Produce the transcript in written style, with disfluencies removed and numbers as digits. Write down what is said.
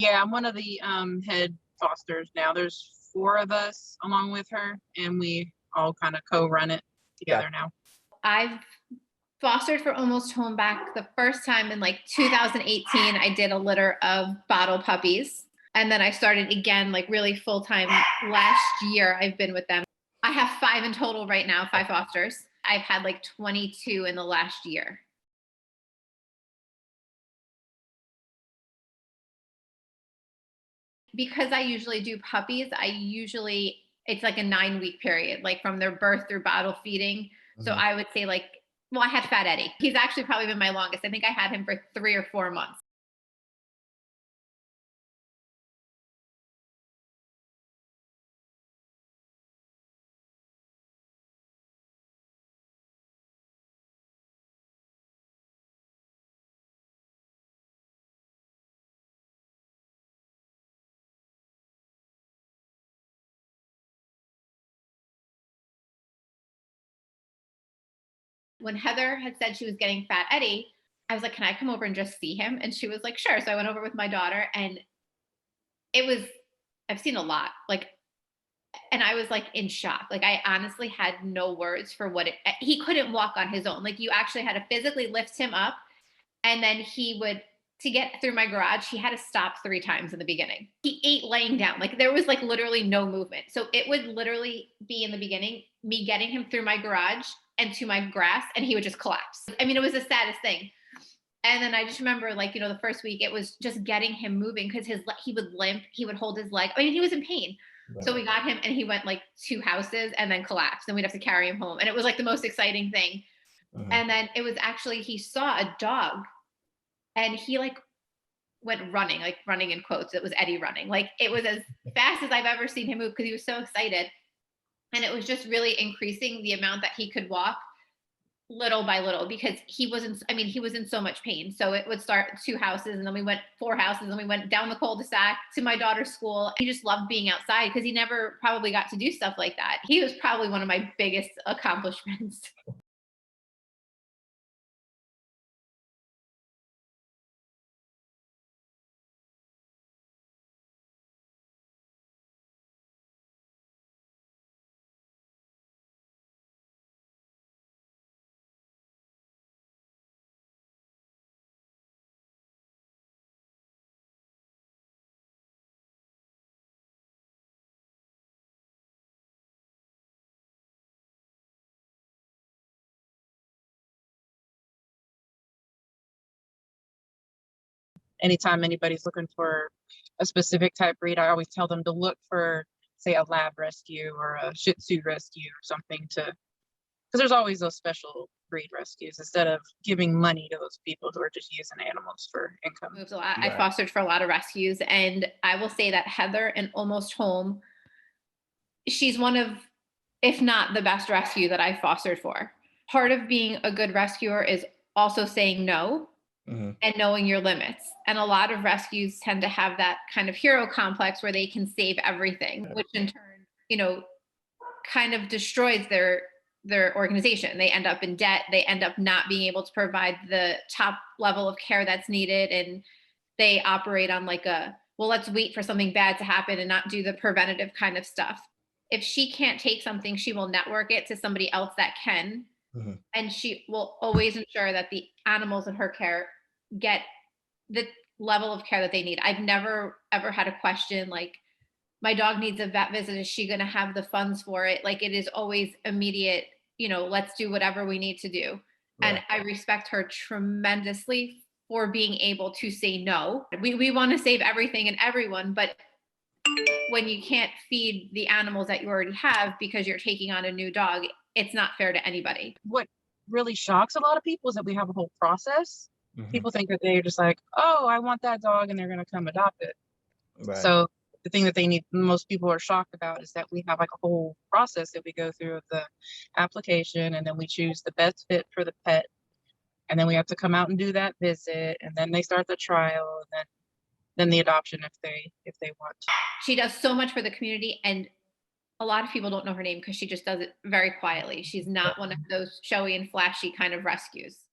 Yeah, I'm one of the head fosters now. There's four of us along with her, and we all kind of co-run it Got together now. I've fostered for Almost Home back the first time in like 2018. I did a litter of bottle puppies. And then I started again, like really full time last year. I've been with them. I have 5 in total right now, 5 fosters. I've had like 22 in the last year. Because I usually do puppies, it's like a 9-week period, like from their birth through bottle feeding. So Mhm. I would say like, well, I had Fat Eddie. He's actually probably been my longest. I think I had him for 3 or 4 months. When Heather had said she was getting Fat Eddie, I was like, can I come over and just see him? And she was like, sure. So I went over with my daughter, and it was, I've seen a lot. Like, and I was like in shock. Like, I honestly had no words for he couldn't walk on his own. Like, you actually had to physically lift him up. And then to get through my garage, he had to stop 3 times in the beginning. He ate laying down. Like, there was like literally no movement. So it would literally be in the beginning, me getting him through my garage and to my grass, and he would just collapse. I mean, it was the saddest thing. And then I just remember, like, the first week, it was just getting him moving because he would limp, he would hold his leg. I mean, he was in pain. So Right. we got him, and he went like 2 houses and then collapsed, and we'd have to carry him home. And it was like the most exciting thing. Mhm. And then it was actually, he saw a dog, and he like went running, like running in quotes. It was Eddie running. Like, it was as fast as I've ever seen him move because he was so excited. And it was just really increasing the amount that he could walk little by little because he was in so much pain. So it would start 2 houses, and then we went 4 houses, and we went down the cul-de-sac to my daughter's school. He just loved being outside because he never probably got to do stuff like that. He was probably one of my biggest accomplishments. Anytime anybody's looking for a specific type breed, I always tell them to look for, say, a lab rescue or a Shih Tzu rescue or something because there's always those special breed rescues instead of giving money to those people who are just using animals for income. Moves a lot. I Right. fostered for a lot of rescues, and I will say that Heather and Almost Home, she's one of, if not the best rescue that I fostered for. Part of being a good rescuer is also saying no Mhm. and knowing your limits. And a lot of rescues tend to have that kind of hero complex where they can save everything, which in turn, kind of destroys their organization. They end up in debt. They end up not being able to provide the top level of care that's needed, and they operate on like well, let's wait for something bad to happen and not do the preventative kind of stuff. If she can't take something, she will network it to somebody else that can, Mhm. and she will always ensure that the animals in her care get the level of care that they need. I've never ever had a question like, my dog needs a vet visit, is she going to have the funds for it? Like, it is always immediate, let's do whatever we need to do. And Right. I respect her tremendously for being able to say no. We want to save everything and everyone, but when you can't feed the animals that you already have because you're taking on a new dog, it's not fair to anybody. What really shocks a lot of people is that we have a whole process. Mhm. People think that they're just like, oh, I want that dog, and they're going to come adopt it. Right. So the thing that most people are shocked about is that we have like a whole process that we go through of the application, and then we choose the best fit for the pet, and then we have to come out and do that visit, and then they start the trial, and then the adoption if they want. She does so much for the community, and a lot of people don't know her name because she just does it very quietly. She's not one of those showy and flashy kind of rescues.